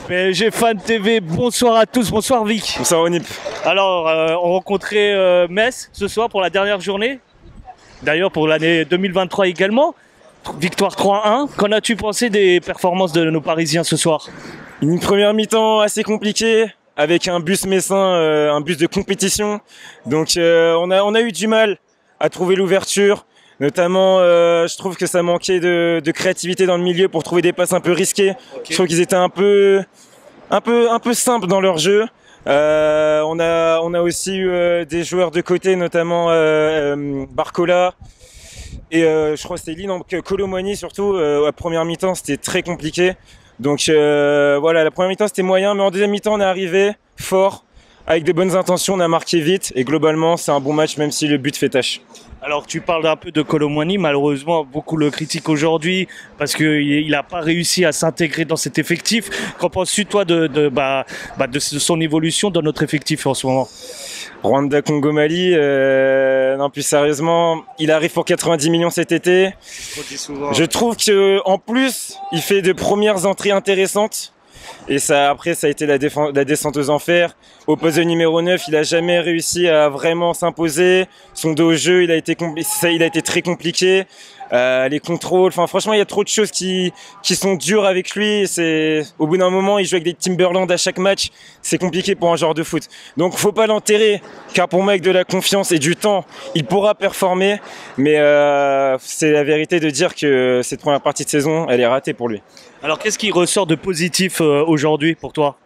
PSG Fan TV, bonsoir à tous, bonsoir Vic. Bonsoir Onip. Alors, on rencontrait Metz ce soir pour la dernière journée. D'ailleurs pour l'année 2023 également. Victoire 3-1. Qu'en as-tu pensé des performances de nos Parisiens ce soir? Une première mi-temps assez compliquée, avec un bus messin, un bus de compétition. Donc on a eu du mal à trouver l'ouverture. Notamment, je trouve que ça manquait de créativité dans le milieu pour trouver des passes un peu risquées. Okay. Je trouve qu'ils étaient un peu simples dans leur jeu. On a aussi eu des joueurs de côté, notamment Barcola et je crois que c'était Lille, Kolo Muani surtout. À première mi-temps, c'était très compliqué. Donc voilà, la première mi-temps c'était moyen, mais en deuxième mi-temps on est arrivé fort, avec de bonnes intentions, on a marqué vite et globalement c'est un bon match même si le but fait tâche. Alors tu parles un peu de Kolo Muani, malheureusement beaucoup le critiquent aujourd'hui parce qu'il n'a pas réussi à s'intégrer dans cet effectif. Qu'en penses-tu toi de son évolution dans notre effectif en ce moment? Rwanda Congo Mali, non plus sérieusement, il arrive pour 90 millions cet été. Je trouve que en plus il fait de premières entrées intéressantes. Et ça, après, ça a été la descente aux enfers. Au poste de numéro 9, il a jamais réussi à vraiment s'imposer. Son dos au jeu, il a été très compliqué. Les contrôles, enfin, franchement, il y a trop de choses qui sont dures avec lui. Au bout d'un moment, il joue avec des Timberland à chaque match. C'est compliqué pour un joueur de foot. Donc, faut pas l'enterrer, car pour moi, avec de la confiance et du temps, il pourra performer. Mais c'est la vérité de dire que cette première partie de saison, elle est ratée pour lui. Alors, qu'est-ce qui ressort de positif aujourd'hui pour toi?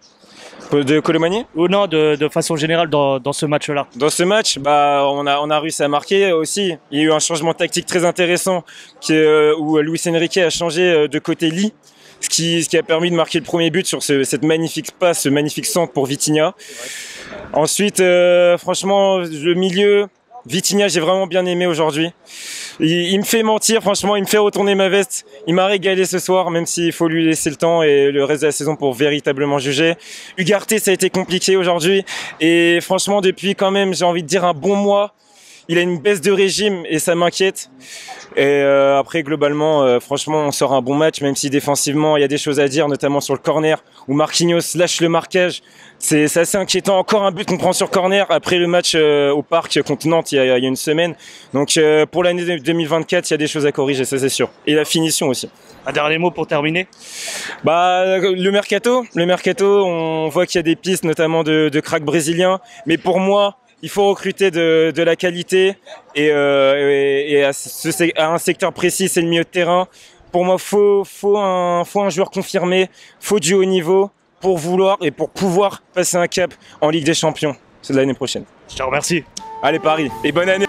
De Kolo Muani? Ou non, de façon générale dans ce match-là? Dans ce match, on a réussi à marquer aussi. Il y a eu un changement tactique très intéressant où Luis Enrique a changé de côté Lee, ce qui a permis de marquer le premier but sur cette magnifique passe, ce magnifique centre pour Vitinha. Ensuite, franchement, le milieu, Vitinha, j'ai vraiment bien aimé aujourd'hui. Il me fait mentir, franchement, il me fait retourner ma veste. Il m'a régalé ce soir, même s'il faut lui laisser le temps et le reste de la saison pour véritablement juger. Ugarte, ça a été compliqué aujourd'hui. Et franchement, depuis quand même, j'ai envie de dire un bon mois, il a une baisse de régime et ça m'inquiète. Et après, globalement, franchement, on sort un bon match, même si défensivement, il y a des choses à dire, notamment sur le corner, où Marquinhos lâche le marquage. C'est assez inquiétant. Encore un but qu'on prend sur corner après le match au Parc contre Nantes il y a une semaine. Donc pour l'année 2024, il y a des choses à corriger, ça c'est sûr. Et la finition aussi. Un dernier mot pour terminer? Le mercato, on voit qu'il y a des pistes, notamment de cracks brésiliens. Mais pour moi, il faut recruter de la qualité et à un secteur précis, c'est le milieu de terrain. Pour moi, faut un joueur confirmé, faut du haut niveau pour vouloir et pour pouvoir passer un cap en Ligue des Champions. C'est de l'année prochaine. Je te remercie. Allez Paris et bonne année.